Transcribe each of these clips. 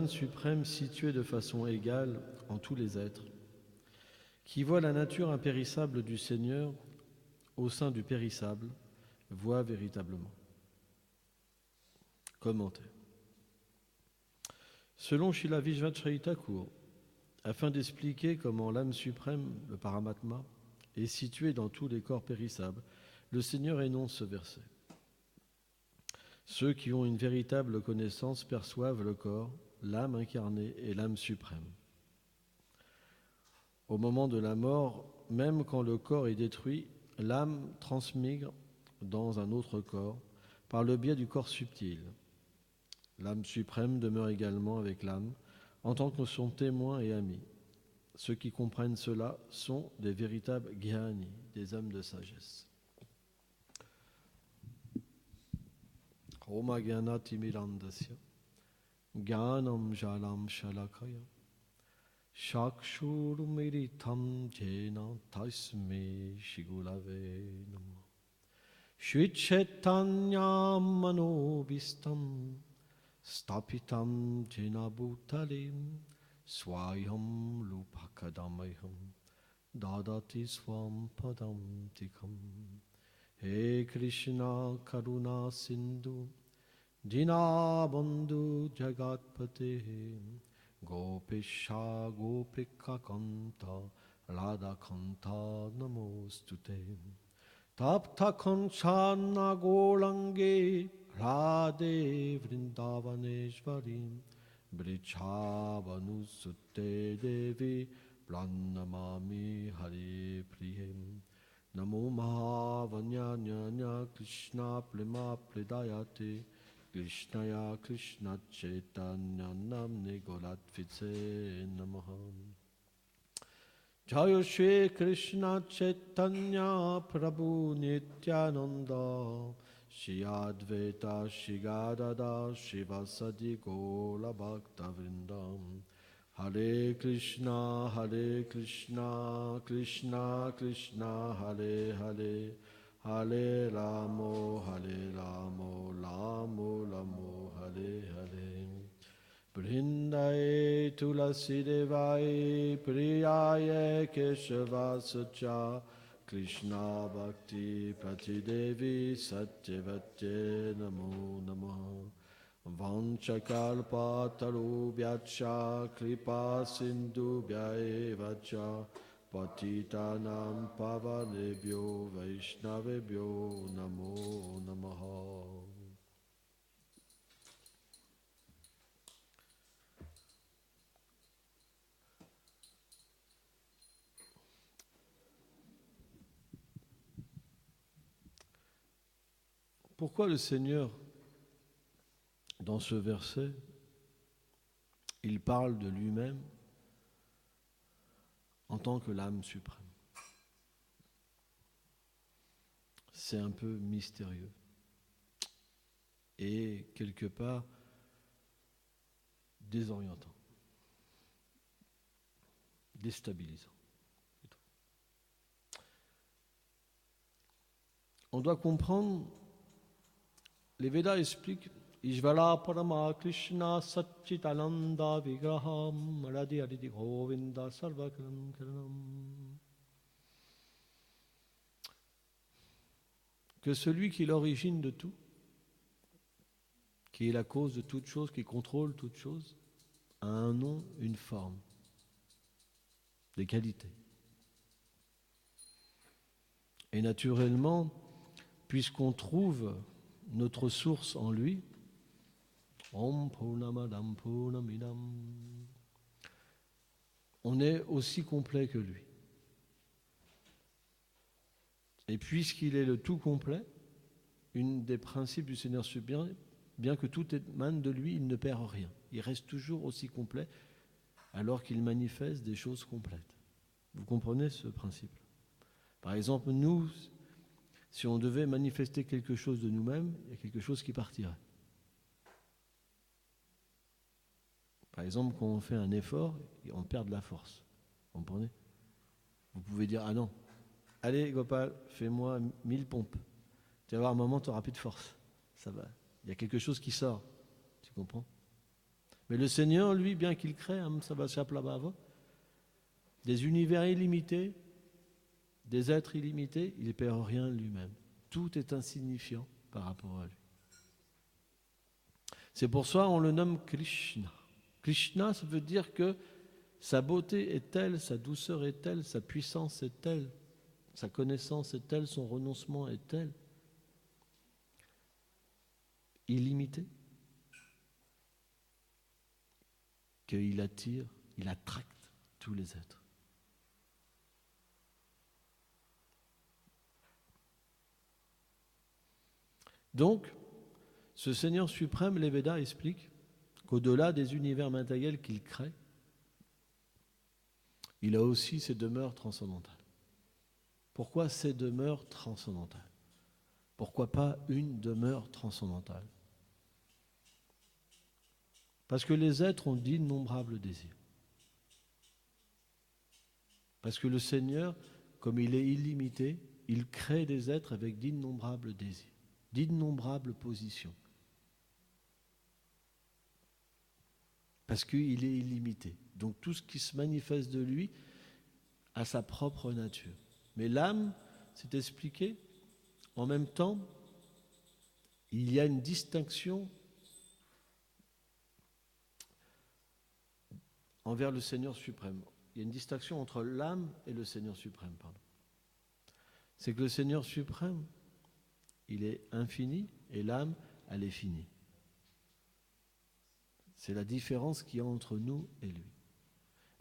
Suprême situé de façon égale en tous les êtres, qui voit la nature impérissable du Seigneur au sein du périssable, voit véritablement. Commentaire. Selon Srila Vishvacharya Thakur, afin d'expliquer comment l'âme suprême, le Paramatma, est située dans tous les corps périssables, le Seigneur énonce ce verset. Ceux qui ont une véritable connaissance perçoivent le corps, l'âme incarnée et l'âme suprême. Au moment de la mort, même quand le corps est détruit, l'âme transmigre dans un autre corps par le biais du corps subtil. L'âme suprême demeure également avec l'âme en tant que son témoin et ami. Ceux qui comprennent cela sont des véritables jnani, des hommes de sagesse. Oma Gyanati Mirandasya Gyanam Jalam Shalakaya Shakshurumiritam Jena Tasme Shigulave Nama Shvichetanyam Manobistam Stapitam Jena Bhutalim Swayam Lupakadamayam Dadati Swam Padam Tikam He Krishna Karuna Sindhu Dinabandhu Jagatpate Gopisha Gopika Kanta Radha Kanta Namostute Tapta Kanchana Golange Radhe Vrindavaneshvarim Brichavanu Devi Pranamami Hare Priyam Namo Mahavanyanya Krishna Prema Pridayate Krishnaya Krishna Chaitanya Namne Golatvice Namaha Jaya Shri Krishna Chaitanya Prabhu Nityananda Shri Advaita Shri Gadada Shivasadi Gola Bhakta Vrindam Hare Krishna, Krishna Krishna, Hare Hare, Hare Ramo, Ramo Ramo, Hare Hare. Brindaye Tulasi Devai, Priyaye Keshava Sacha, Krishna Bhakti Pratidevi Satyavate Namo Namaha. Vanchakalpatarubhyacha kripa sindhubhya eva cha patitanam pavanebhyo vaishnavebhyo namo namaha. Pourquoi le Seigneur, dans ce verset, il parle de lui-même en tant que l'âme suprême? C'est un peu mystérieux et quelque part désorientant, déstabilisant. On doit comprendre, les Védas expliquent Ishvara Parama Krishna Satchitananda Vigraham Radhi Aditi Govinda Sarvakaram Karanam. Que celui qui est l'origine de tout, qui est la cause de toute chose, qui contrôle toute chose, a un nom, une forme, des qualités. Et naturellement, puisqu'on trouve notre source en lui, Om Purnamadam Purnamidam, on est aussi complet que lui. Et puisqu'il est le tout complet, une des principes du Seigneur suprême, bien que tout émane de lui, il ne perd rien. Il reste toujours aussi complet alors qu'il manifeste des choses complètes. Vous comprenez ce principe? Par exemple, nous, si on devait manifester quelque chose de nous-mêmes, il y a quelque chose qui partirait. Par exemple, quand on fait un effort, on perd de la force. Vous comprenez? Vous pouvez dire, ah non, allez Gopal, fais-moi 1000 pompes. Tu vas voir, un moment, tu n'auras plus de force. Ça va. Il y a quelque chose qui sort. Tu comprends? Mais le Seigneur, lui, bien qu'il crée, des univers illimités, des êtres illimités, il ne perd rien lui-même. Tout est insignifiant par rapport à lui. C'est pour ça qu'on le nomme Krishna. Krishna, ça veut dire que sa beauté est telle, sa douceur est telle, sa puissance est telle, sa connaissance est telle, son renoncement est tel, illimité, qu'il attire, il attracte tous les êtres. Donc, ce Seigneur suprême, les Védas expliquent qu'au-delà des univers matériels qu'il crée, il a aussi ses demeures transcendantales. Pourquoi ces demeures transcendantales? Pourquoi pas une demeure transcendantale? Parce que les êtres ont d'innombrables désirs. Parce que le Seigneur, comme il est illimité, il crée des êtres avec d'innombrables désirs, d'innombrables positions. Parce qu'il est illimité. Donc tout ce qui se manifeste de lui a sa propre nature. Mais l'âme, c'est expliqué, en même temps, il y a une distinction envers le Seigneur suprême. Il y a une distinction entre l'âme et le Seigneur suprême. C'est que le Seigneur suprême, il est infini et l'âme, elle est finie. C'est la différence qu'il y a entre nous et lui.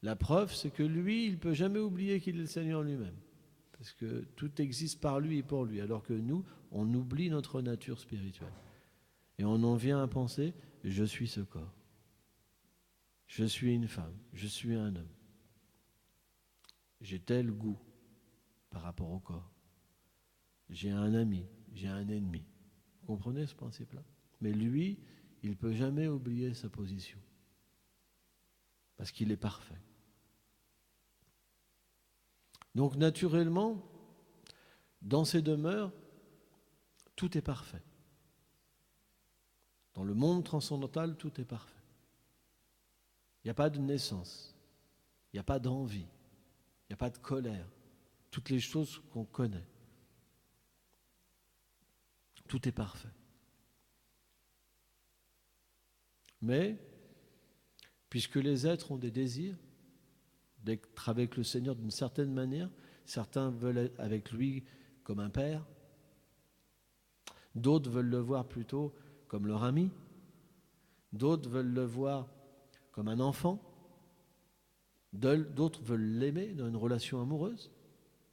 La preuve, c'est que lui, il ne peut jamais oublier qu'il est le Seigneur lui-même. Parce que tout existe par lui et pour lui. Alors que nous, on oublie notre nature spirituelle. Et on en vient à penser, je suis ce corps. Je suis une femme. Je suis un homme. J'ai tel goût par rapport au corps. J'ai un ami. J'ai un ennemi. Vous comprenez ce principe-là? Mais lui, il ne peut jamais oublier sa position. Parce qu'il est parfait. Donc naturellement, dans ces demeures, tout est parfait. Dans le monde transcendantal, tout est parfait. Il n'y a pas de naissance, il n'y a pas d'envie, il n'y a pas de colère. Toutes les choses qu'on connaît. Tout est parfait. Mais, puisque les êtres ont des désirs, d'être avec le Seigneur d'une certaine manière, certains veulent être avec lui comme un père, d'autres veulent le voir plutôt comme leur ami, d'autres veulent le voir comme un enfant, d'autres veulent l'aimer dans une relation amoureuse.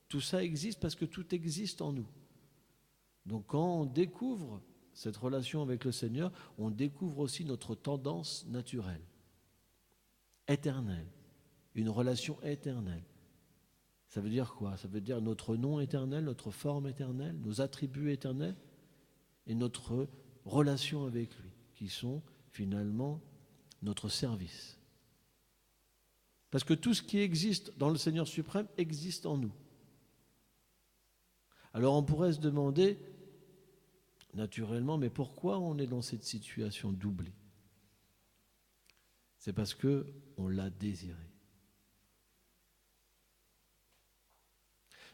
Tout ça existe parce que tout existe en nous. Donc quand on découvre cette relation avec le Seigneur, on découvre aussi notre tendance naturelle, éternelle, une relation éternelle. Ça veut dire quoi? Ça veut dire notre nom éternel, notre forme éternelle, nos attributs éternels et notre relation avec lui, qui sont finalement notre service. Parce que tout ce qui existe dans le Seigneur suprême existe en nous. Alors on pourrait se demander, naturellement, mais pourquoi on est dans cette situation d'oubli? C'est parce qu'on l'a désiré.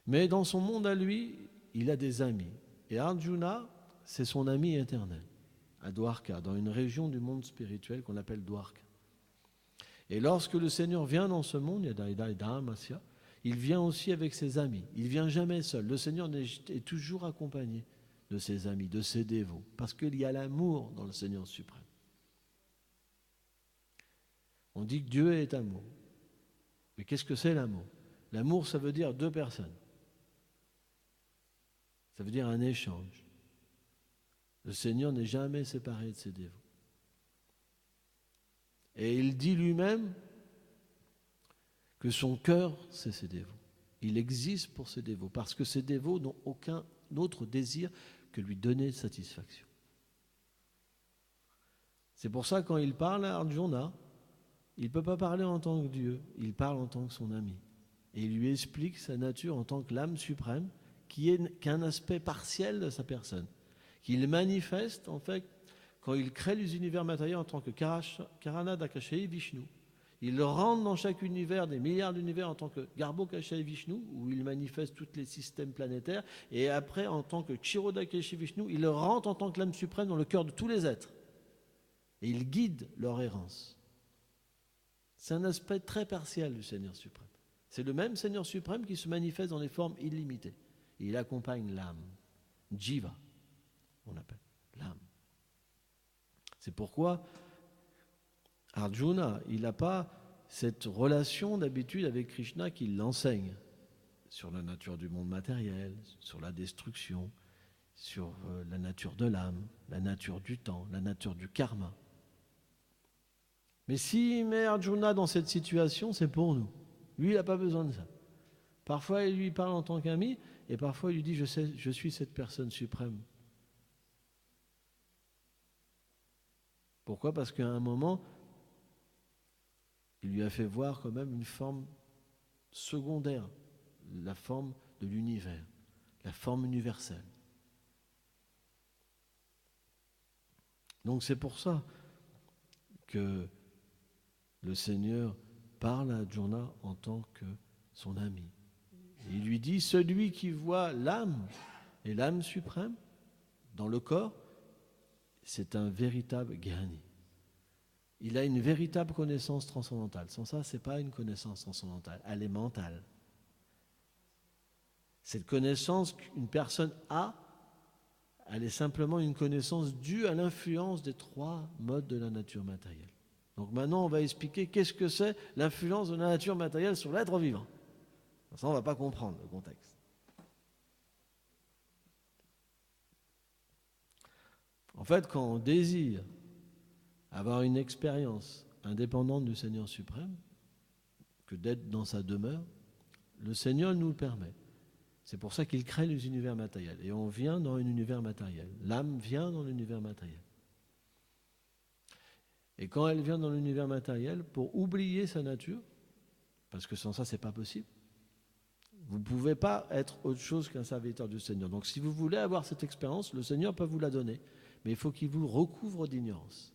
Mais dans son monde à lui, il a des amis. Et Arjuna, c'est son ami éternel, à Dwarka, dans une région du monde spirituel qu'on appelle Dwarka. Et lorsque le Seigneur vient dans ce monde, Yadaida et Dhamasya, il vient aussi avec ses amis. Il ne vient jamais seul. Le Seigneur est toujours accompagné de ses amis, de ses dévots, parce qu'il y a l'amour dans le Seigneur suprême. On dit que Dieu est amour. Mais qu'est-ce que c'est l'amour? L'amour, ça veut dire deux personnes. Ça veut dire un échange. Le Seigneur n'est jamais séparé de ses dévots. Et il dit lui-même que son cœur, c'est ses dévots. Il existe pour ses dévots, parce que ses dévots n'ont aucun autre désir que lui donner satisfaction. C'est pour ça, quand il parle à Arjuna, il ne peut pas parler en tant que Dieu, il parle en tant que son ami. Et il lui explique sa nature en tant que l'âme suprême, qui est qu'un aspect partiel de sa personne, qu'il manifeste en fait quand il crée les univers matériels en tant que Karana Dakashai Vishnu. Il rentre dans chaque univers, des milliards d'univers en tant que Garbhokashai Vishnu, où il manifeste tous les systèmes planétaires, et après, en tant que Kshirodakashai Vishnu, il rentre en tant que l'âme suprême dans le cœur de tous les êtres. Et il guide leur errance. C'est un aspect très partiel du Seigneur suprême. C'est le même Seigneur suprême qui se manifeste dans des formes illimitées. Et il accompagne l'âme. Jiva, on appelle l'âme. C'est pourquoi Arjuna, il n'a pas cette relation d'habitude avec Krishna qui l'enseigne sur la nature du monde matériel, sur la destruction, sur la nature de l'âme, la nature du temps, la nature du karma. Mais s'il met Arjuna dans cette situation, c'est pour nous. Lui, il n'a pas besoin de ça. Parfois, il lui parle en tant qu'ami, et parfois, il lui dit, je suis cette personne suprême. Pourquoi ? Parce qu'à un moment, il lui a fait voir quand même une forme secondaire, la forme de l'univers, la forme universelle. Donc c'est pour ça que le Seigneur parle à Arjuna en tant que son ami. Il lui dit, celui qui voit l'âme et l'âme suprême dans le corps, c'est un véritable Gyani. Il a une véritable connaissance transcendantale. Sans ça, ce n'est pas une connaissance transcendantale, elle est mentale. Cette connaissance qu'une personne a, elle est simplement une connaissance due à l'influence des trois modes de la nature matérielle. Donc maintenant, on va expliquer qu'est-ce que c'est l'influence de la nature matérielle sur l'être vivant. Ça, on ne va pas comprendre le contexte. En fait, quand on désire avoir une expérience indépendante du Seigneur suprême, que d'être dans sa demeure, le Seigneur nous le permet. C'est pour ça qu'il crée les univers matériels. Et on vient dans un univers matériel. L'âme vient dans l'univers matériel. Et quand elle vient dans l'univers matériel, pour oublier sa nature, parce que sans ça, ce n'est pas possible, vous ne pouvez pas être autre chose qu'un serviteur du Seigneur. Donc si vous voulez avoir cette expérience, le Seigneur peut vous la donner. Mais il faut qu'il vous recouvre d'ignorance.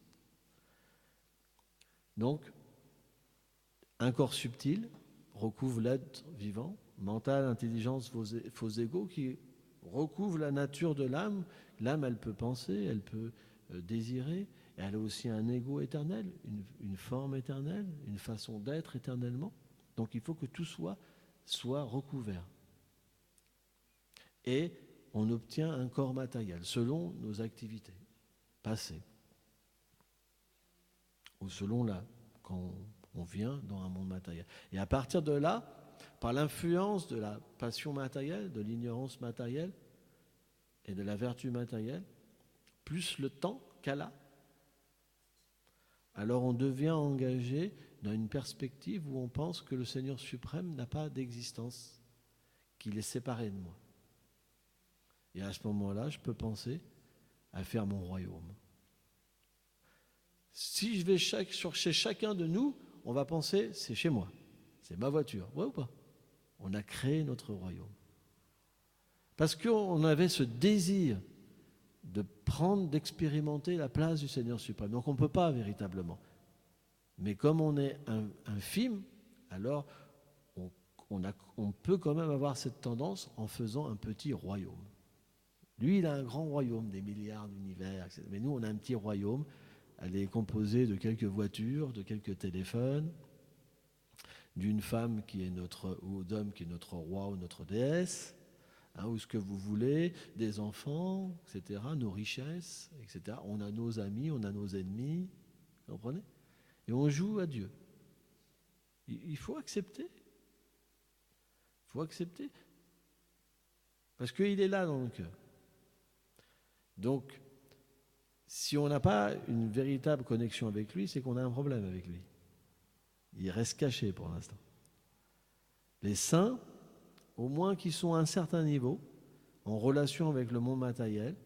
Donc, un corps subtil recouvre l'être vivant, mental, intelligence, faux égaux, qui recouvre la nature de l'âme. L'âme, elle peut penser, elle peut désirer, et elle a aussi un ego éternel, une forme éternelle, une façon d'être éternellement. Donc il faut que tout soit recouvert. Et on obtient un corps matériel selon nos activités passées. Ou selon quand on vient dans un monde matériel. Et à partir de là, par l'influence de la passion matérielle, de l'ignorance matérielle et de la vertu matérielle, plus le temps qu'elle a, alors on devient engagé dans une perspective où on pense que le Seigneur suprême n'a pas d'existence, qu'il est séparé de moi. Et à ce moment-là, je peux penser à faire mon royaume. Si je vais chez chacun de nous, on va penser, c'est chez moi, c'est ma voiture. Ouais ou pas ? On a créé notre royaume. Parce qu'on avait ce désir de prendre, d'expérimenter la place du Seigneur suprême. Donc on ne peut pas véritablement. Mais comme on est infime, alors on peut quand même avoir cette tendance en faisant un petit royaume. Lui, il a un grand royaume, des milliards d'univers, etc. Mais nous, on a un petit royaume. Elle est composée de quelques voitures, de quelques téléphones, d'une femme ou d'homme qui est notre roi ou notre déesse, ou ce que vous voulez, des enfants, etc., nos richesses, etc. On a nos amis, on a nos ennemis, vous comprenez ? Et on joue à Dieu. Il faut accepter. Il faut accepter. Parce qu'il est là dans le cœur. Donc, si on n'a pas une véritable connexion avec lui, c'est qu'on a un problème avec lui. Il reste caché pour l'instant. Les saints, au moins qui sont à un certain niveau, en relation avec le monde matériel,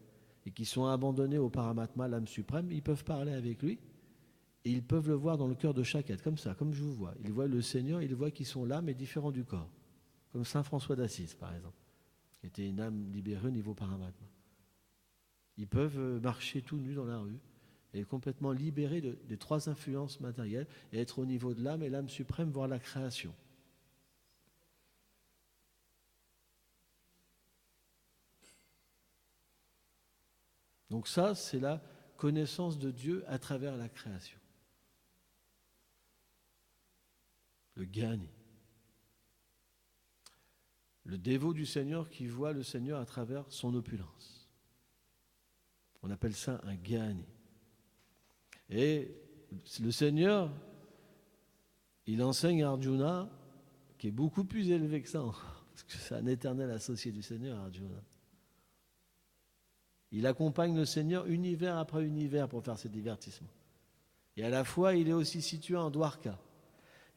et qui sont abandonnés au Paramatma, l'âme suprême, ils peuvent parler avec lui, et ils peuvent le voir dans le cœur de chaque être, comme ça, comme je vous vois. Ils voient le Seigneur, ils voient qu'ils sont l'âme et différents du corps. Comme saint François d'Assise, par exemple, qui était une âme libérée au niveau Paramatma. Ils peuvent marcher tout nus dans la rue et être complètement libéré des trois influences matérielles et être au niveau de l'âme et l'âme suprême, voire la création. Donc ça, c'est la connaissance de Dieu à travers la création. Le Gyani. Le dévot du Seigneur qui voit le Seigneur à travers son opulence. On appelle ça un Gyani. Et le Seigneur, il enseigne à Arjuna, qui est beaucoup plus élevé que ça, parce que c'est un éternel associé du Seigneur, Arjuna. Il accompagne le Seigneur univers après univers pour faire ses divertissements. Et à la fois, il est aussi situé en Dwarka.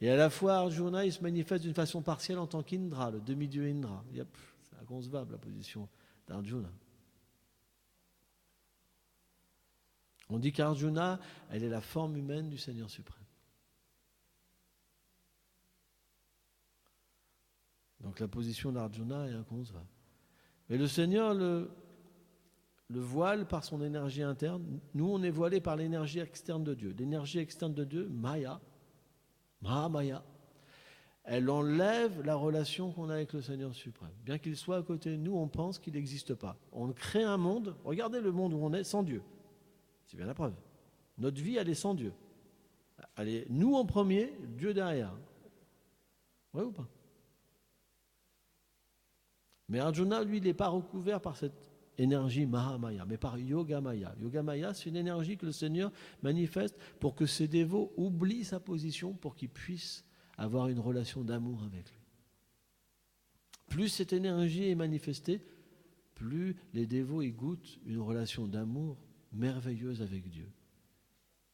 Et à la fois, Arjuna, il se manifeste d'une façon partielle en tant qu'Indra, le demi-dieu Indra. C'est inconcevable la position d'Arjuna. On dit qu'Arjuna, elle est la forme humaine du Seigneur suprême. Donc la position d'Arjuna est inconcevable. Mais le Seigneur le voile par son énergie interne. Nous, on est voilé par l'énergie externe de Dieu. L'énergie externe de Dieu, Maya, Mahamaya, elle enlève la relation qu'on a avec le Seigneur suprême. Bien qu'il soit à côté de nous, on pense qu'il n'existe pas. On crée un monde, regardez le monde où on est, sans Dieu. C'est bien la preuve. Notre vie, elle est sans Dieu. Elle est nous en premier, Dieu derrière. Ouais ou pas? Mais Arjuna, lui, il n'est pas recouvert par cette énergie Mahamaya, mais par Yogamaya. Yogamaya, c'est une énergie que le Seigneur manifeste pour que ses dévots oublient sa position pour qu'ils puissent avoir une relation d'amour avec lui. Plus cette énergie est manifestée, plus les dévots y goûtent une relation d'amour merveilleuse avec Dieu.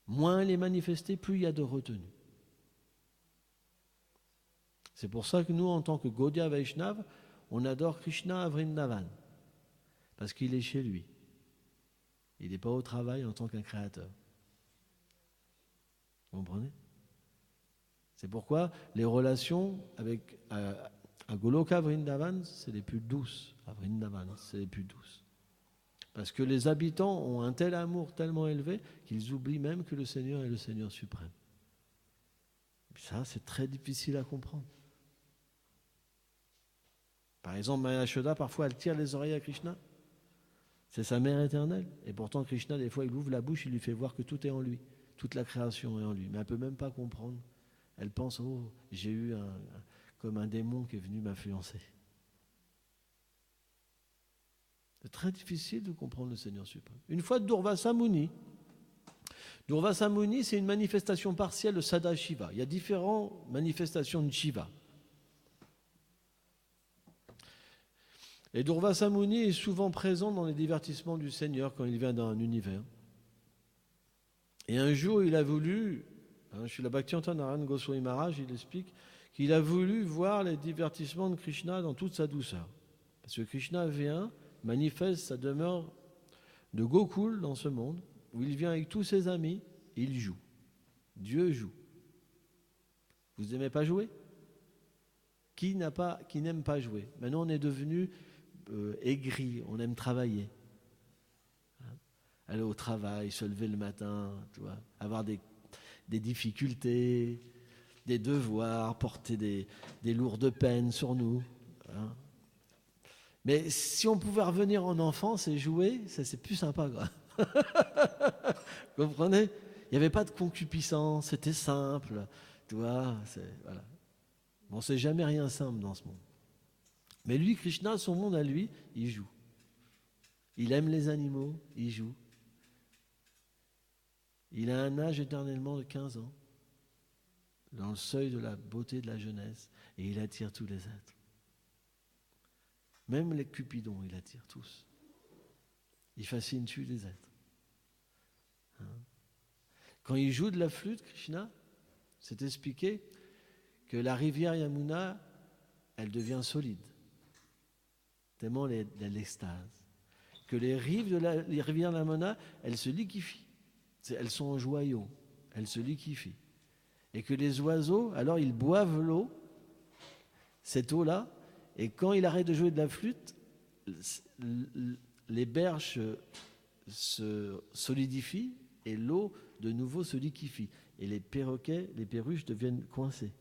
Moins elle est manifestée, plus il y a de retenue. C'est pour ça que nous, en tant que Gaudiya Vaishnav, on adore Krishna à Vrindavan. Parce qu'il est chez lui. Il n'est pas au travail en tant qu'un créateur. Vous comprenez? C'est pourquoi les relations à Goloka Vrindavan, c'est les plus douces. À Vrindavan, c'est les plus douces. Parce que les habitants ont un tel amour tellement élevé qu'ils oublient même que le Seigneur est le Seigneur suprême. Et ça, c'est très difficile à comprendre. Par exemple, Maya Yashoda, parfois, elle tire les oreilles à Krishna. C'est sa mère éternelle. Et pourtant, Krishna, des fois, il ouvre la bouche, il lui fait voir que tout est en lui. Toute la création est en lui. Mais elle ne peut même pas comprendre. Elle pense, oh, j'ai eu comme un démon qui est venu m'influencer. C'est très difficile de comprendre le Seigneur suprême. Une fois de Durvasa Muni. Durvasa Muni, c'est une manifestation partielle de Sadashiva. Il y a différentes manifestations de Shiva. Et Durvasa Muni est souvent présent dans les divertissements du Seigneur quand il vient dans un univers. Et un jour, il a voulu, Srila Bhaktivedanta Narayana Goswami Maharaj, il explique qu'il a voulu voir les divertissements de Krishna dans toute sa douceur. Parce que Krishna vient, manifeste sa demeure de Gokul dans ce monde, où il vient avec tous ses amis, et il joue. Dieu joue. Vous n'aimez pas jouer? Qui n'aime pas jouer? Maintenant, on est devenu aigri, on aime travailler. Aller au travail, se lever le matin, tu vois, avoir des difficultés, des devoirs, porter des lourdes peines sur nous. Hein. Mais si on pouvait revenir en enfance et jouer, ça c'est plus sympa, quoi. Vous comprenez? Il n'y avait pas de concupiscence, c'était simple, tu vois. Voilà. On ne sait jamais rien simple dans ce monde. Mais lui, Krishna, son monde à lui, il joue. Il aime les animaux, il joue. Il a un âge éternellement de 15 ans, dans le seuil de la beauté de la jeunesse, et il attire tous les êtres. Même les cupidons, il attire tous. Il fascine tous les êtres. Quand il joue de la flûte, Krishna, c'est expliqué que la rivière Yamuna, elle devient solide, tellement elle a l'extase. Que les rives de la rivière Yamuna, elles se liquéfient. Elles sont en joyaux, elles se liquéfient. Et que les oiseaux, alors ils boivent l'eau, cette eau-là, et quand il arrête de jouer de la flûte, les berges se solidifient Et l'eau, de nouveau, se liquéfie. Et les perroquets, les perruches deviennent coincés.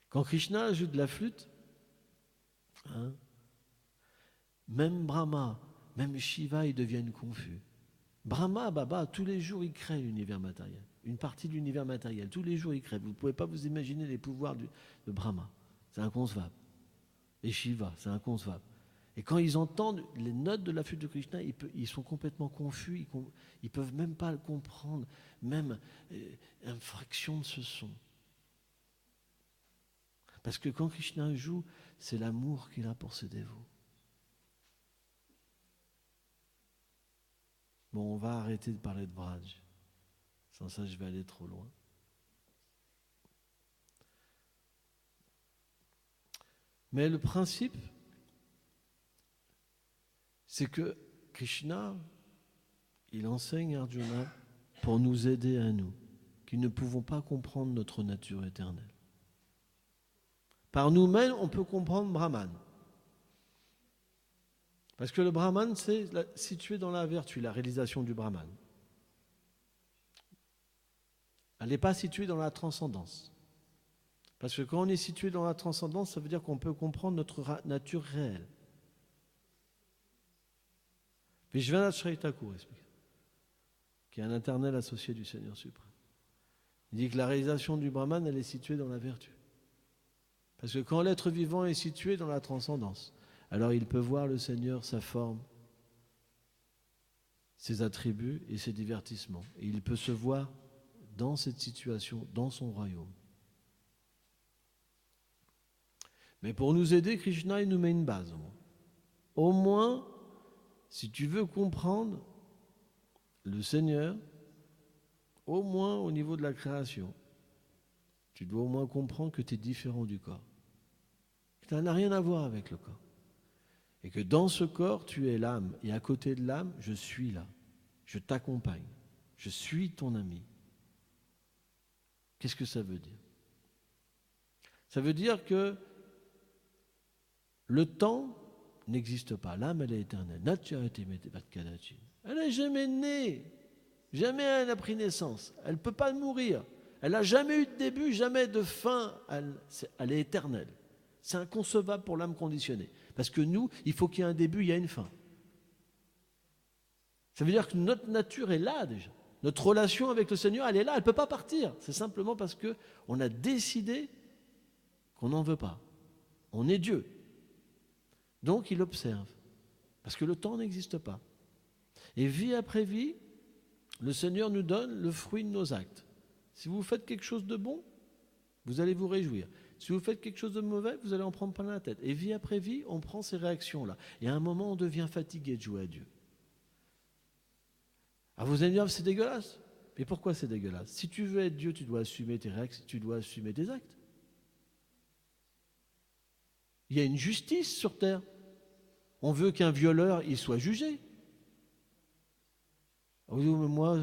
Quand Krishna joue de la flûte, même Brahma, même Shiva, ils deviennent confus. Brahma, Baba, tous les jours, il crée l'univers matériel. Une partie de l'univers matériel. Tous les jours, il crée. Vous ne pouvez pas vous imaginer les pouvoirs de Brahma. C'est inconcevable. Et Shiva, c'est inconcevable. Et quand ils entendent les notes de la flûte de Krishna, ils sont complètement confus. Ils ne peuvent même pas le comprendre, même une fraction de ce son. Parce que quand Krishna joue, c'est l'amour qu'il a pour ses dévots. Bon, on va arrêter de parler de Braj. Sans ça, je vais aller trop loin. Mais le principe, c'est que Krishna, il enseigne à Arjuna pour nous aider à nous, qui ne pouvons pas comprendre notre nature éternelle. Par nous-mêmes, on peut comprendre Brahman. Parce que le Brahman, c'est situé dans la vertu, la réalisation du Brahman. Elle n'est pas située dans la transcendance. Parce que quand on est situé dans la transcendance, ça veut dire qu'on peut comprendre notre nature réelle. Vishwanath Chaitanya Thakur explique, qui est un éternel associé du Seigneur suprême. Il dit que la réalisation du Brahman, elle est située dans la vertu. Parce que quand l'être vivant est situé dans la transcendance, alors il peut voir le Seigneur, sa forme, ses attributs et ses divertissements. Et il peut se voir dans cette situation, dans son royaume. Mais pour nous aider, Krishna, il nous met une base. Au moins, si tu veux comprendre le Seigneur, au moins au niveau de la création, tu dois au moins comprendre que tu es différent du corps. Que ça n'a rien à voir avec le corps. Et que dans ce corps, tu es l'âme. Et à côté de l'âme, je suis là. Je t'accompagne. Je suis ton ami. Qu'est-ce que ça veut dire? Ça veut dire que le temps n'existe pas. L'âme, elle est éternelle. Elle n'est jamais née. Jamais elle n'a pris naissance. Elle ne peut pas mourir. Elle n'a jamais eu de début, jamais de fin. Elle est éternelle. C'est inconcevable pour l'âme conditionnée. Parce que nous, il faut qu'il y ait un début, il y a une fin. Ça veut dire que notre nature est là déjà. Notre relation avec le Seigneur, elle est là, elle ne peut pas partir. C'est simplement parce qu'on a décidé qu'on n'en veut pas. On est Dieu. Donc il observe. Parce que le temps n'existe pas. Et vie après vie, le Seigneur nous donne le fruit de nos actes. Si vous faites quelque chose de bon, vous allez vous réjouir. Si vous faites quelque chose de mauvais, vous allez en prendre plein la tête. Et vie après vie, on prend ces réactions-là. Et à un moment, on devient fatigué de jouer à Dieu. Ah, vous allez me dire, c'est dégueulasse. Mais pourquoi c'est dégueulasse? Si tu veux être Dieu, tu dois assumer tes réactions, tu dois assumer tes actes. Il y a une justice sur terre. On veut qu'un violeur, il soit jugé. Moi,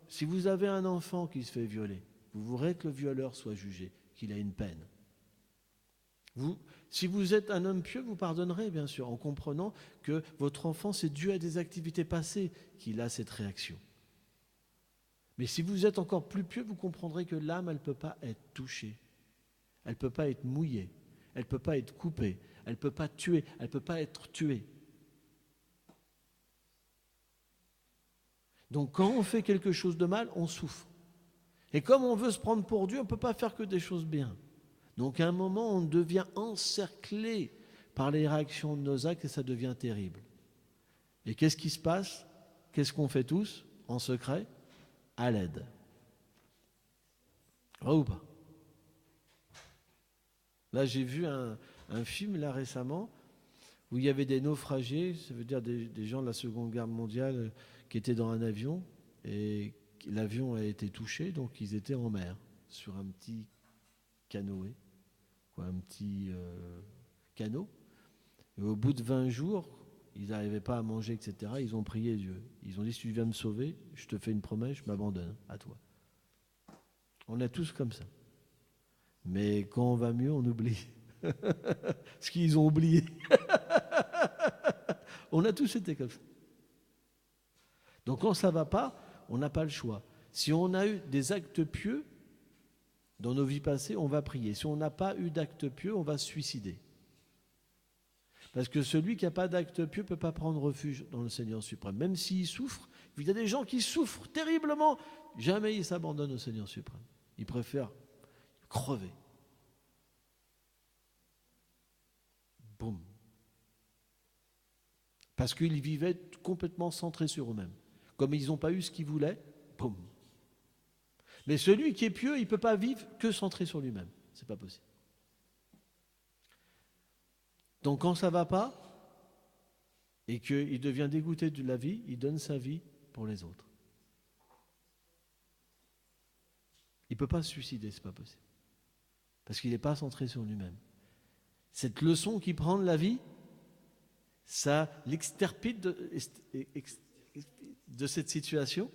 si vous avez un enfant qui se fait violer, vous voudrez que le violeur soit jugé, qu'il a une peine. Si vous êtes un homme pieux, vous pardonnerez, bien sûr, en comprenant que votre enfant, c'est dû à des activités passées qu'il a cette réaction. Mais si vous êtes encore plus pieux, vous comprendrez que l'âme, elle ne peut pas être touchée. Elle ne peut pas être mouillée. Elle ne peut pas être coupée. Elle ne peut pas tuer. Elle ne peut pas être tuée. Donc quand on fait quelque chose de mal, on souffre. Et comme on veut se prendre pour Dieu, on ne peut pas faire que des choses bien. Donc à un moment, on devient encerclé par les réactions de nos actes et ça devient terrible. Et qu'est-ce qui se passe? Qu'est-ce qu'on fait tous, en secret? À l'aide. Vrai ou pas? Là, j'ai vu un film là récemment où il y avait des naufragés, ça veut dire des gens de la Seconde Guerre mondiale qui étaient dans un avion et l'avion a été touché, donc ils étaient en mer sur un petit canoë, un petit canot. Et au bout de 20 jours, ils n'arrivaient pas à manger, etc. Ils ont prié Dieu. Ils ont dit, si tu viens me sauver, je te fais une promesse, je m'abandonne à toi. On est tous comme ça. Mais quand on va mieux, on oublie. Ce qu'ils ont oublié. On a tous été comme ça. Donc quand ça ne va pas, on n'a pas le choix. Si on a eu des actes pieux dans nos vies passées, on va prier. Si on n'a pas eu d'actes pieux, on va se suicider. Parce que celui qui n'a pas d'actes pieux ne peut pas prendre refuge dans le Seigneur suprême. Même s'il souffre, il y a des gens qui souffrent terriblement, jamais ils s'abandonnent au Seigneur suprême. Ils préfèrent crever. Boum. Parce qu'ils vivaient complètement centrés sur eux-mêmes. Comme ils n'ont pas eu ce qu'ils voulaient, boum. Mais celui qui est pieux, il ne peut pas vivre que centré sur lui-même. Ce n'est pas possible. Donc quand ça ne va pas, et qu'il devient dégoûté de la vie, il donne sa vie pour les autres. Il ne peut pas se suicider, ce n'est pas possible. Parce qu'il n'est pas centré sur lui-même. Cette leçon qu'il prend de la vie, ça l'extirpe de cette situation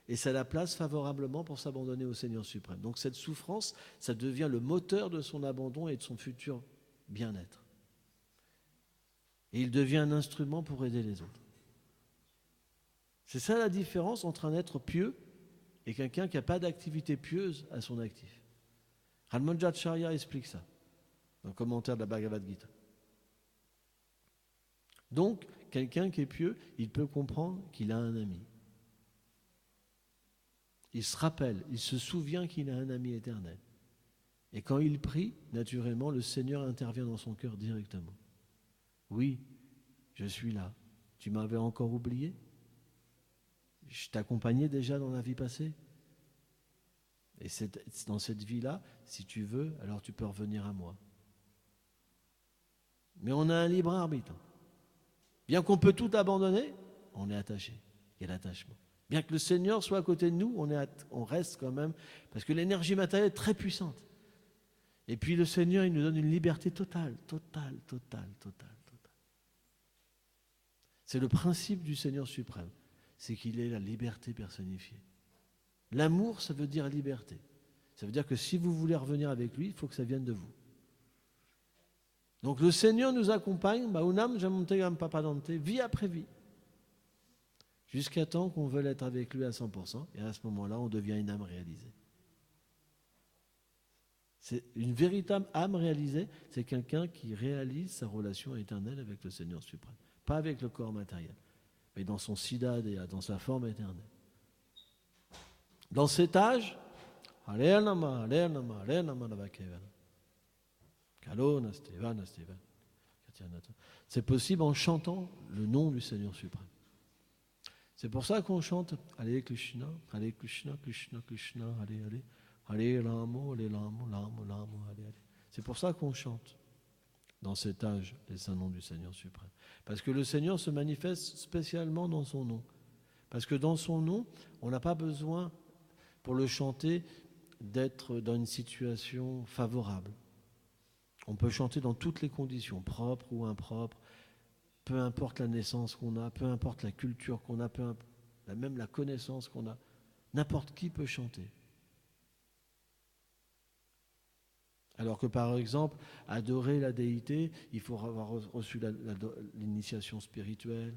et ça la place favorablement pour s'abandonner au Seigneur suprême. Donc cette souffrance, ça devient le moteur de son abandon et de son futur bien-être. Et il devient un instrument pour aider les autres. C'est ça la différence entre un être pieux et quelqu'un qui n'a pas d'activité pieuse à son actif. Ramanujacharya explique ça dans le commentaire de la Bhagavad Gita. Donc, quelqu'un qui est pieux, il peut comprendre qu'il a un ami. Il se rappelle, il se souvient qu'il a un ami éternel. Et quand il prie, naturellement, le Seigneur intervient dans son cœur directement. Oui, je suis là. Tu m'avais encore oublié? Je t'accompagnais déjà dans la vie passée. Et c'est dans cette vie-là, si tu veux, alors tu peux revenir à moi. Mais on a un libre arbitre. Bien qu'on peut tout abandonner, on est attaché. Il y a l'attachement. Bien que le Seigneur soit à côté de nous, on reste quand même, parce que l'énergie matérielle est très puissante. Et puis le Seigneur, il nous donne une liberté totale. C'est le principe du Seigneur suprême, c'est qu'il est la liberté personnifiée. L'amour, ça veut dire liberté. Ça veut dire que si vous voulez revenir avec lui, il faut que ça vienne de vous. Donc le Seigneur nous accompagne, vie après vie, jusqu'à temps qu'on veuille être avec lui à 100%, et à ce moment-là, on devient une âme réalisée. C'est une véritable âme réalisée, c'est quelqu'un qui réalise sa relation éternelle avec le Seigneur suprême. Pas avec le corps matériel, mais dans son siddha, dans sa forme éternelle. Dans cet âge, c'est possible en chantant le nom du Seigneur suprême. C'est pour ça qu'on chante Hare Krishna, Krishna Krishna, Hare Hare, Hare Ramo, Ramo, Hare Hare. C'est pour ça qu'on chante dans cet âge les saints noms du Seigneur suprême. Parce que le Seigneur se manifeste spécialement dans son nom. Parce que dans son nom, on n'a pas besoin, pour le chanter, d'être dans une situation favorable. On peut chanter dans toutes les conditions, propres ou impropres, peu importe la naissance qu'on a, peu importe la culture qu'on a, même la connaissance qu'on a. N'importe qui peut chanter. Alors que par exemple, adorer la déité, il faut avoir reçu l'initiation spirituelle.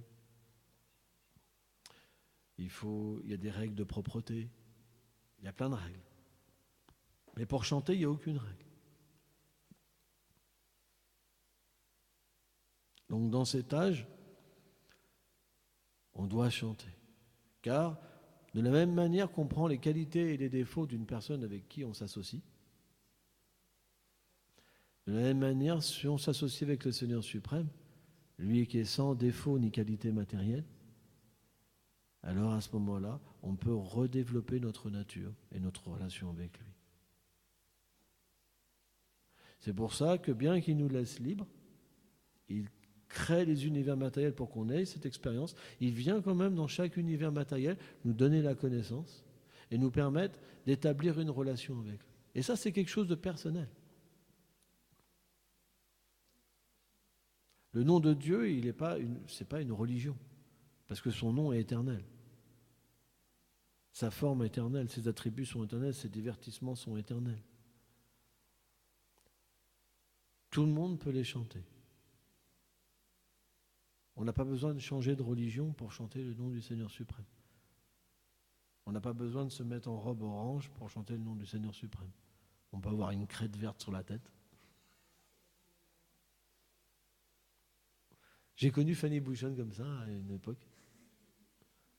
Il y a des règles de propreté. Il y a plein de règles. Mais pour chanter, il n'y a aucune règle. Donc dans cet âge, on doit chanter. Car de la même manière qu'on prend les qualités et les défauts d'une personne avec qui on s'associe, de la même manière, si on s'associe avec le Seigneur suprême, lui qui est sans défaut ni qualité matérielle, alors à ce moment-là, on peut redévelopper notre nature et notre relation avec lui. C'est pour ça que bien qu'il nous laisse libres, il crée les univers matériels pour qu'on ait cette expérience. Il vient quand même dans chaque univers matériel nous donner la connaissance et nous permettre d'établir une relation avec lui. Et ça, c'est quelque chose de personnel. Le nom de Dieu, c'est pas une religion, parce que son nom est éternel. Sa forme est éternelle, ses attributs sont éternels, ses divertissements sont éternels. Tout le monde peut les chanter. On n'a pas besoin de changer de religion pour chanter le nom du Seigneur suprême. On n'a pas besoin de se mettre en robe orange pour chanter le nom du Seigneur suprême. On peut avoir une crête verte sur la tête. J'ai connu Fanny Bouchon comme ça à une époque.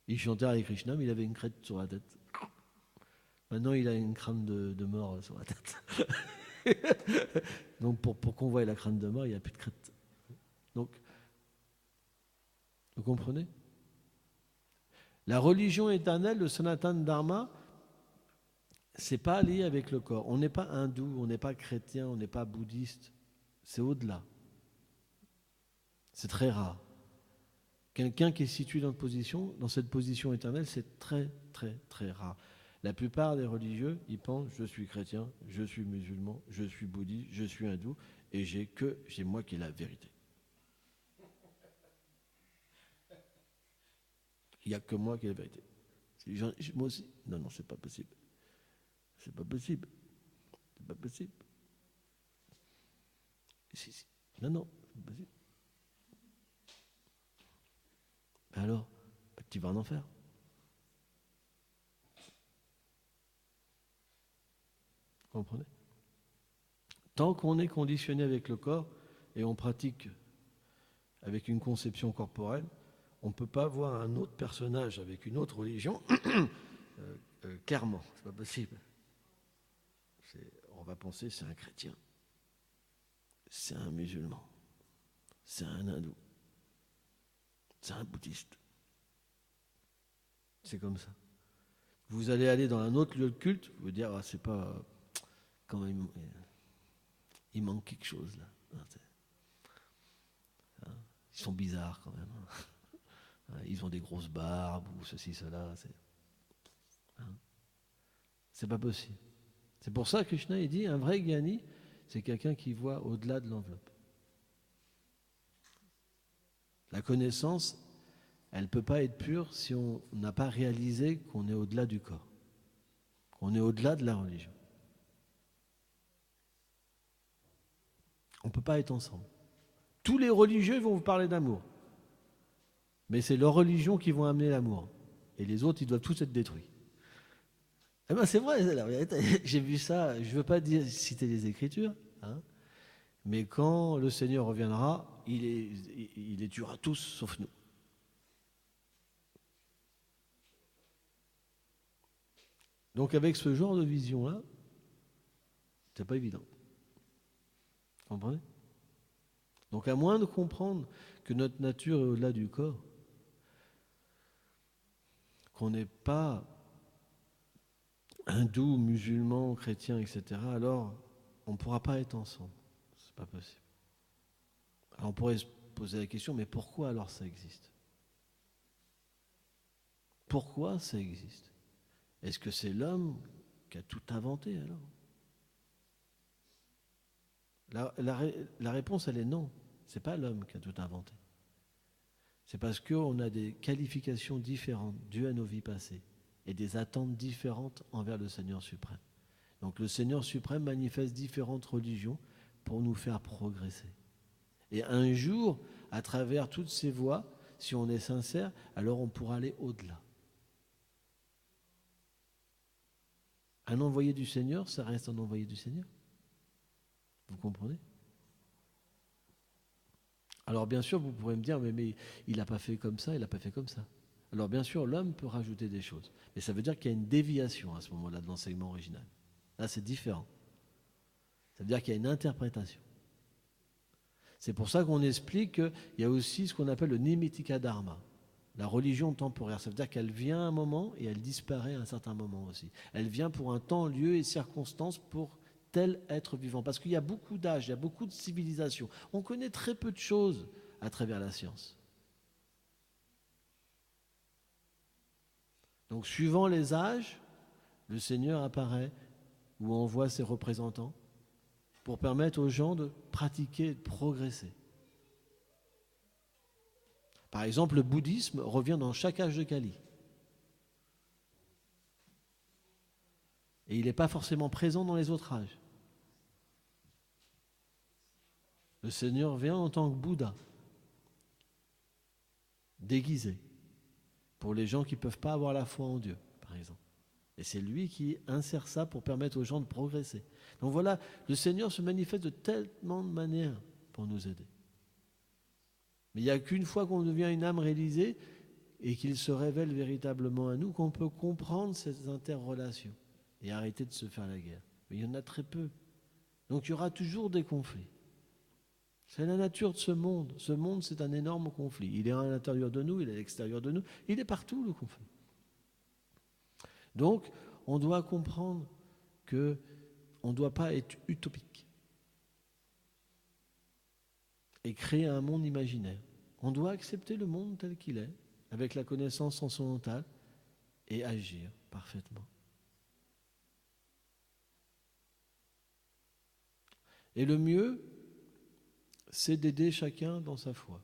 Il chantait Hare Krishna, mais il avait une crête sur la tête. Maintenant, il a une crâne de mort sur la tête. Donc, pour qu'on voie la crâne de mort, il n'y a plus de crête. Donc, vous comprenez? La religion éternelle, le Sanatana Dharma, c'est pas lié avec le corps. On n'est pas hindou, on n'est pas chrétien, on n'est pas bouddhiste. C'est au-delà. C'est très rare. Quelqu'un qui est situé dans cette position éternelle, c'est très, très, très rare. La plupart des religieux, ils pensent, je suis chrétien, je suis musulman, je suis bouddhiste, je suis hindou, et j'ai moi qui ai la vérité. Il n'y a que moi qui ai la vérité. Moi aussi. Non, c'est pas possible. C'est pas possible. C'est pas possible. Si. Non, c'est pas possible. Alors, tu vas en enfer. Vous comprenez? Tant qu'on est conditionné avec le corps et on pratique avec une conception corporelle, on ne peut pas voir un autre personnage avec une autre religion clairement. C'est pas possible. On va penser c'est un chrétien, c'est un musulman, c'est un hindou, c'est un bouddhiste. C'est comme ça. Vous allez aller dans un autre lieu de culte, vous dire c'est pas quand même il manque quelque chose là. Ils sont bizarres quand même. Ils ont des grosses barbes ou ceci, cela. C'est pas possible. C'est pour ça que Krishna il dit un vrai Gyani, c'est quelqu'un qui voit au-delà de l'enveloppe. La connaissance, elle ne peut pas être pure si on n'a pas réalisé qu'on est au-delà du corps, qu'on est au-delà de la religion. On ne peut pas être ensemble. Tous les religieux vont vous parler d'amour. Mais c'est leurs religions qui vont amener l'amour. Et les autres, ils doivent tous être détruits. Eh bien, c'est vrai, c'est la vérité. J'ai vu ça, je ne veux pas citer les Écritures, mais quand le Seigneur reviendra, il les tuera tous, sauf nous. Donc avec ce genre de vision-là, c'est pas évident. Vous comprenez? Donc à moins de comprendre que notre nature est au-delà du corps, qu'on n'est pas hindou, musulman, chrétien, etc., alors on ne pourra pas être ensemble. C'est pas possible. Alors on pourrait se poser la question, mais pourquoi alors ça existe? Pourquoi ça existe? Est-ce que c'est l'homme qui a tout inventé alors? La réponse, elle est non. Ce n'est pas l'homme qui a tout inventé. C'est parce qu'on a des qualifications différentes dues à nos vies passées et des attentes différentes envers le Seigneur suprême. Donc le Seigneur suprême manifeste différentes religions pour nous faire progresser. Et un jour, à travers toutes ces voies, si on est sincère, alors on pourra aller au-delà. Un envoyé du Seigneur, ça reste un envoyé du Seigneur. Vous comprenez? Alors bien sûr, vous pourrez me dire, mais il n'a pas fait comme ça, il n'a pas fait comme ça. Alors bien sûr, l'homme peut rajouter des choses. Mais ça veut dire qu'il y a une déviation à ce moment-là de l'enseignement original. Là, c'est différent. Ça veut dire qu'il y a une interprétation. C'est pour ça qu'on explique qu'il y a aussi ce qu'on appelle le Nimitika Dharma, la religion temporaire. Ça veut dire qu'elle vient à un moment et elle disparaît à un certain moment aussi. Elle vient pour un temps, lieu et circonstance pour tel être vivant. Parce qu'il y a beaucoup d'âges, il y a beaucoup de civilisations. On connaît très peu de choses à travers la science. Donc, suivant les âges, le Seigneur apparaît ou envoie ses représentants pour permettre aux gens de pratiquer et de progresser. Par exemple, le bouddhisme revient dans chaque âge de Kali. Et il n'est pas forcément présent dans les autres âges. Le Seigneur vient en tant que Bouddha. déguisé, pour les gens qui ne peuvent pas avoir la foi en Dieu, par exemple. Et c'est lui qui insère ça pour permettre aux gens de progresser. Donc voilà, le Seigneur se manifeste de tellement de manières pour nous aider. Mais il n'y a qu'une fois qu'on devient une âme réalisée et qu'il se révèle véritablement à nous qu'on peut comprendre ces interrelations et arrêter de se faire la guerre. Mais il y en a très peu. Donc il y aura toujours des conflits. C'est la nature de ce monde. Ce monde, c'est un énorme conflit. Il est à l'intérieur de nous, il est à l'extérieur de nous. Il est partout, le conflit. Donc, on doit comprendre qu'on ne doit pas être utopique et créer un monde imaginaire. On doit accepter le monde tel qu'il est, avec la connaissance transcendantale, et agir parfaitement. Et le mieux, c'est d'aider chacun dans sa foi.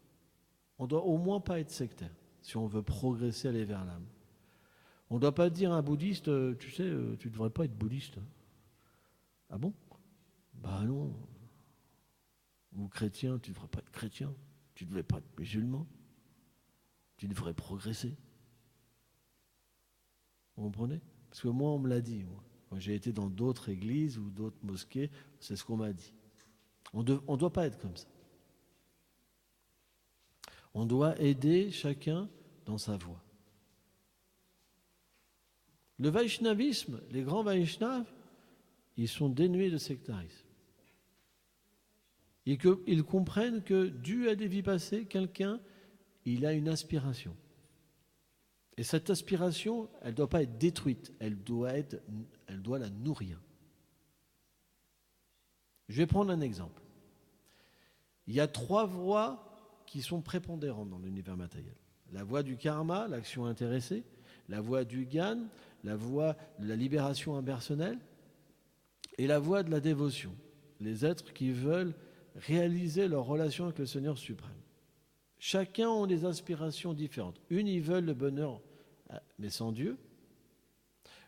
On ne doit au moins pas être sectaire, si on veut progresser, aller vers l'âme. On ne doit pas dire à un bouddhiste, tu sais, tu ne devrais pas être bouddhiste. Ah bon? Bah non. Ou chrétien, tu ne devrais pas être chrétien. Tu ne devrais pas être musulman. Tu devrais progresser. Vous comprenez? Parce que moi, on me l'a dit, moi. Quand j'ai été dans d'autres églises ou d'autres mosquées, c'est ce qu'on m'a dit. On ne doit pas être comme ça. On doit aider chacun dans sa voie. Le Vaishnavisme, les grands Vaishnavas, ils sont dénués de sectarisme. Et qu'ils comprennent que, dû à des vies passées, quelqu'un, il a une aspiration. Et cette aspiration, elle ne doit pas être détruite, elle doit la nourrir. Je vais prendre un exemple. Il y a 3 voies qui sont prépondérantes dans l'univers matériel. La voie du karma, l'action intéressée, la voie du gyan, la voie de la libération impersonnelle et la voie de la dévotion. Les êtres qui veulent réaliser leur relation avec le Seigneur suprême. Chacun a des aspirations différentes. Une, ils veulent le bonheur, mais sans Dieu.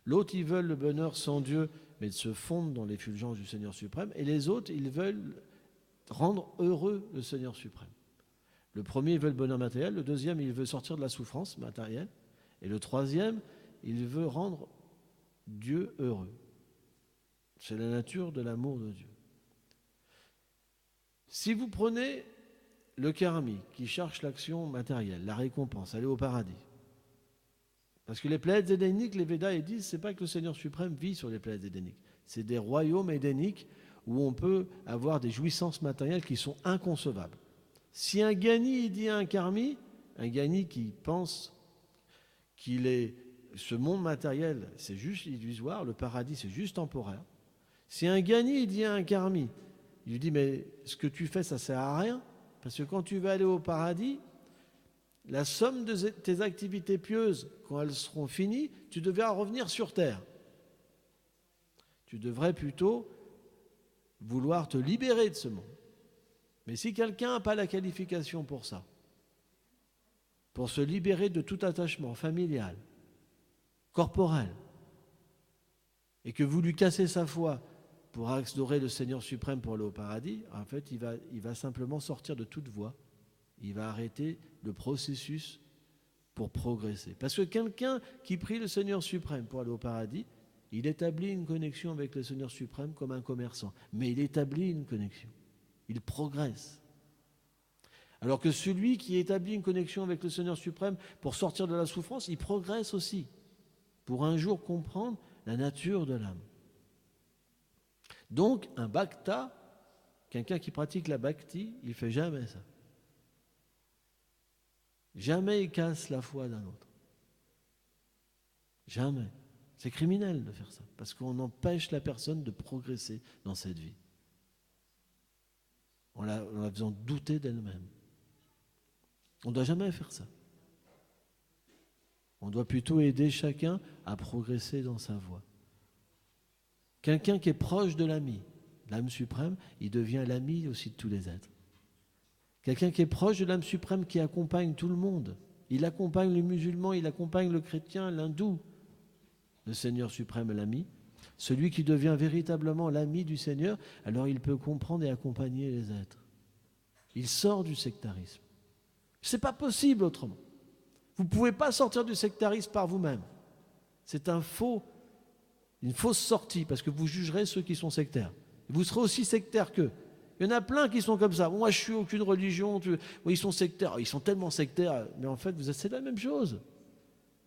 L'autre, ils veulent le bonheur sans Dieu, mais de se fondre dans l'effulgence du Seigneur suprême. Et les autres, ils veulent rendre heureux le Seigneur suprême. Le premier, il veut le bonheur matériel. Le deuxième, il veut sortir de la souffrance matérielle. Et le troisième, il veut rendre Dieu heureux. C'est la nature de l'amour de Dieu. Si vous prenez le karmi qui cherche l'action matérielle, la récompense, aller au paradis, parce que les planètes édéniques, les Védas ils disent, c'est pas que le Seigneur suprême vit sur les planètes édéniques, c'est des royaumes édéniques où on peut avoir des jouissances matérielles qui sont inconcevables. Si un Gyani dit à un karmi, un Gyani qui pense ce monde matériel, c'est juste illusoire, le paradis, c'est juste temporaire. Si un Gyani dit à un karmi, il lui dit, mais ce que tu fais, ça sert à rien, parce que quand tu vas aller au paradis, la somme de tes activités pieuses, quand elles seront finies, tu devras revenir sur terre. Tu devrais plutôt vouloir te libérer de ce monde. Mais si quelqu'un n'a pas la qualification pour ça, pour se libérer de tout attachement familial, corporel, et que vous lui cassez sa foi pour adorer le Seigneur suprême pour aller au paradis, en fait, il va simplement sortir de toute voie. Il va arrêter le processus pour progresser. Parce que quelqu'un qui prie le Seigneur suprême pour aller au paradis, il établit une connexion avec le Seigneur suprême comme un commerçant. Mais il établit une connexion. Il progresse. Alors que celui qui établit une connexion avec le Seigneur suprême pour sortir de la souffrance, il progresse aussi. Pour un jour comprendre la nature de l'âme. Donc, un bhakta, quelqu'un qui pratique la bhakti, il ne fait jamais ça. Jamais il casse la foi d'un autre. Jamais. C'est criminel de faire ça, parce qu'on empêche la personne de progresser dans cette vie. En la faisant douter d'elle-même. On ne doit jamais faire ça. On doit plutôt aider chacun à progresser dans sa voie. Quelqu'un qui est proche de l'ami, l'âme suprême, il devient l'ami aussi de tous les êtres. Quelqu'un qui est proche de l'âme suprême qui accompagne tout le monde. Il accompagne le musulman, il accompagne le chrétien, l'hindou. Le Seigneur suprême est l'ami. Celui qui devient véritablement l'ami du Seigneur, alors il peut comprendre et accompagner les êtres. Il sort du sectarisme. Ce n'est pas possible autrement. Vous ne pouvez pas sortir du sectarisme par vous-même. C'est une fausse sortie, parce que vous jugerez ceux qui sont sectaires. Vous serez aussi sectaires qu'eux. Il y en a plein qui sont comme ça. Moi, je suis aucune religion. Ils sont sectaires. Ils sont tellement sectaires. Mais en fait, c'est la même chose.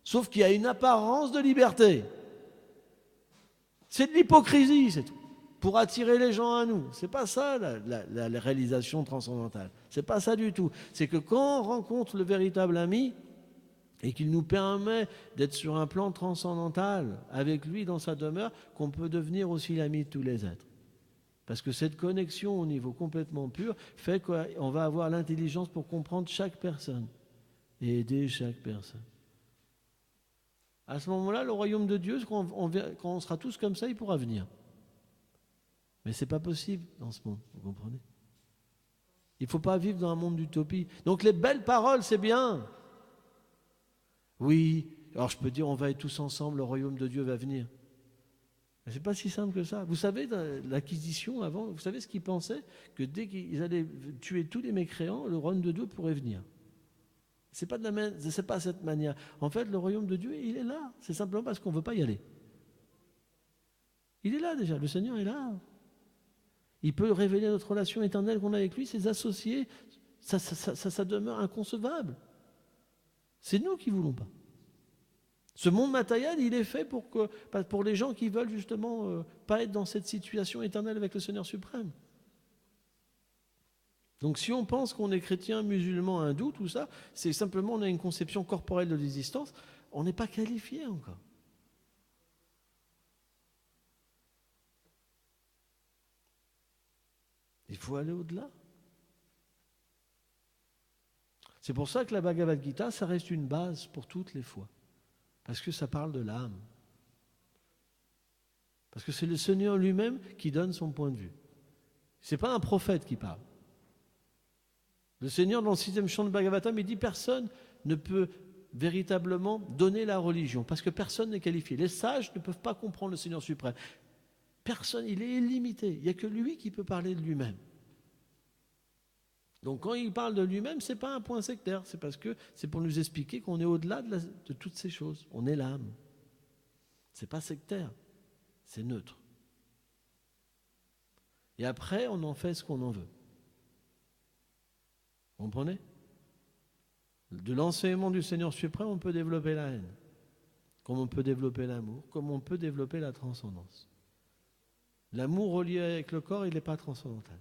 Sauf qu'il y a une apparence de liberté. C'est de l'hypocrisie, c'est tout. Pour attirer les gens à nous. C'est pas ça la réalisation transcendantale. C'est pas ça du tout. C'est que quand on rencontre le véritable ami et qu'il nous permet d'être sur un plan transcendantal avec lui dans sa demeure, qu'on peut devenir aussi l'ami de tous les êtres. Parce que cette connexion au niveau complètement pur fait qu'on va avoir l'intelligence pour comprendre chaque personne et aider chaque personne. À ce moment-là, le royaume de Dieu, quand on sera tous comme ça, il pourra venir. Mais ce n'est pas possible dans ce monde, vous comprenez? Il ne faut pas vivre dans un monde d'utopie. Donc les belles paroles, c'est bien. Oui, alors je peux dire, on va être tous ensemble, le royaume de Dieu va venir. Ce n'est pas si simple que ça. Vous savez, dans l'Inquisition, avant, vous savez ce qu'ils pensaient? Que dès qu'ils allaient tuer tous les mécréants, le royaume de Dieu pourrait venir. C'est pas cette manière. En fait, le royaume de Dieu, il est là. C'est simplement parce qu'on ne veut pas y aller. Il est là déjà, le Seigneur est là. Il peut révéler notre relation éternelle qu'on a avec lui, ses associés. Ça demeure inconcevable. C'est nous qui ne voulons pas. Ce monde matériel, il est fait pour les gens qui veulent justement pas être dans cette situation éternelle avec le Seigneur suprême. Donc si on pense qu'on est chrétien, musulman, hindou, tout ça, c'est simplement on a une conception corporelle de l'existence, on n'est pas qualifié encore. Il faut aller au-delà. C'est pour ça que la Bhagavad Gita, ça reste une base pour toutes les fois. Parce que ça parle de l'âme. Parce que c'est le Seigneur lui-même qui donne son point de vue. Ce n'est pas un prophète qui parle. Le Seigneur, dans le 6e chant de Bhagavatam, il dit personne ne peut véritablement donner la religion, parce que personne n'est qualifié. Les sages ne peuvent pas comprendre le Seigneur suprême. Personne, il est illimité. Il n'y a que lui qui peut parler de lui-même. Donc quand il parle de lui-même, ce n'est pas un point sectaire, c'est parce que c'est pour nous expliquer qu'on est au-delà de toutes ces choses. On est l'âme. Ce n'est pas sectaire, c'est neutre. Et après, on en fait ce qu'on en veut. Vous comprenez? De l'enseignement du Seigneur suprême, on peut développer la haine, comme on peut développer l'amour, comme on peut développer la transcendance. L'amour relié avec le corps, il n'est pas transcendantal.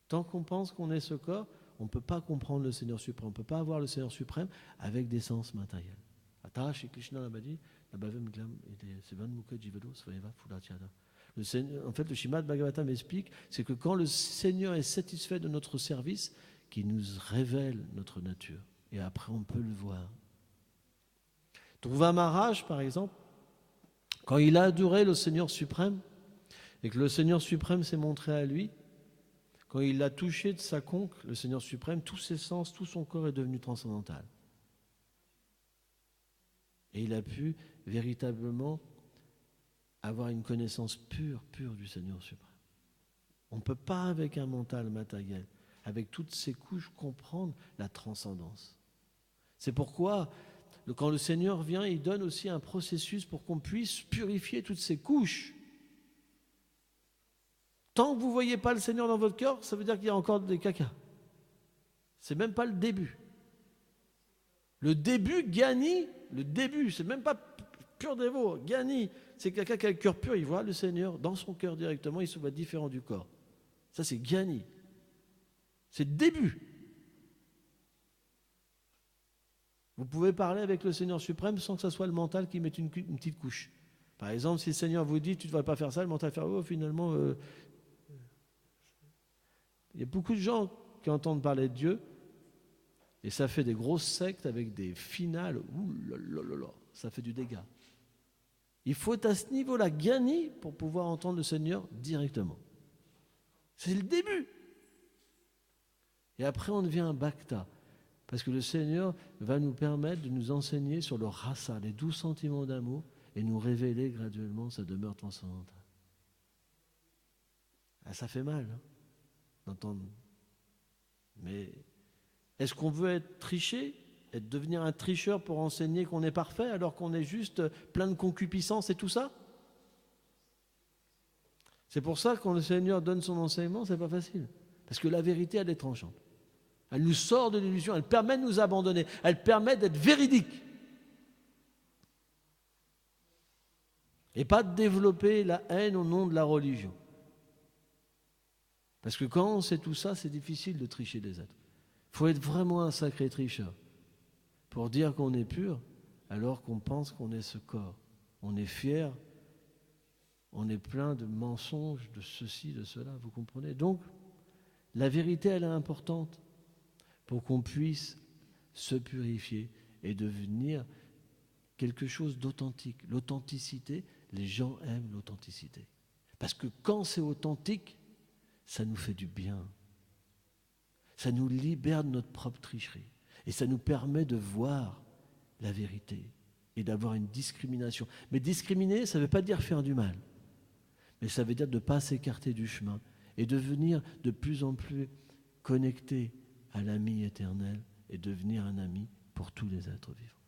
Tant qu'on pense qu'on est ce corps, on ne peut pas comprendre le Seigneur suprême. On ne peut pas avoir le Seigneur suprême avec des sens matériels. En fait, le Srimad Bhagavatam explique, c'est que quand le Seigneur est satisfait de notre service, qu'il nous révèle notre nature. Et après, on peut le voir. Dhruva Maharaj, par exemple, quand il a adoré le Seigneur suprême, et que le Seigneur suprême s'est montré à lui, quand il l'a touché de sa conque, le Seigneur suprême, tous ses sens, tout son corps est devenu transcendantal. Et il a pu véritablement avoir une connaissance pure du Seigneur suprême. On ne peut pas, avec un mental matériel, avec toutes ces couches, comprendre la transcendance. C'est pourquoi, quand le Seigneur vient, il donne aussi un processus pour qu'on puisse purifier toutes ces couches. Tant que vous ne voyez pas le Seigneur dans votre cœur, ça veut dire qu'il y a encore des cacas. Ce n'est même pas le début. Le début, Gnani, c'est même pas pur dévot. Gnani, c'est quelqu'un qui a le cœur pur, il voit le Seigneur dans son cœur directement, il se voit différent du corps. Ça, c'est Gnani. C'est le début. Vous pouvez parler avec le Seigneur suprême sans que ce soit le mental qui mette une petite couche. Par exemple, si le Seigneur vous dit tu ne devrais pas faire ça, le mental va faire finalement. Il y a beaucoup de gens qui entendent parler de Dieu et ça fait des grosses sectes avec des finales. Ouh là là là là, ça fait du dégât. Il faut être à ce niveau-là, Gnani, pour pouvoir entendre le Seigneur directement. C'est le début. Et après, on devient un bhakta. Parce que le Seigneur va nous permettre de nous enseigner sur le rasa, les 12 sentiments d'amour, et nous révéler graduellement sa demeure transcendantale. Ah, ça fait mal, d'entendre. Mais est-ce qu'on veut être triché? Et de devenir un tricheur pour enseigner qu'on est parfait alors qu'on est juste plein de concupiscence et tout ça? C'est pour ça que quand le Seigneur donne son enseignement, c'est pas facile. Parce que la vérité, elle est tranchante. Elle nous sort de l'illusion, elle permet de nous abandonner, elle permet d'être véridique. Et pas de développer la haine au nom de la religion. Parce que quand on sait tout ça, c'est difficile de tricher des êtres. Il faut être vraiment un sacré tricheur pour dire qu'on est pur alors qu'on pense qu'on est ce corps. On est fier, on est plein de mensonges, de ceci, de cela, vous comprenez? Donc, la vérité, elle est importante pour qu'on puisse se purifier et devenir quelque chose d'authentique. L'authenticité, les gens aiment l'authenticité. Parce que quand c'est authentique, ça nous fait du bien. Ça nous libère de notre propre tricherie. Et ça nous permet de voir la vérité et d'avoir une discrimination. Mais discriminer, ça ne veut pas dire faire du mal. Mais ça veut dire de ne pas s'écarter du chemin et devenir de plus en plus connecté à l'ami éternel et devenir un ami pour tous les êtres vivants.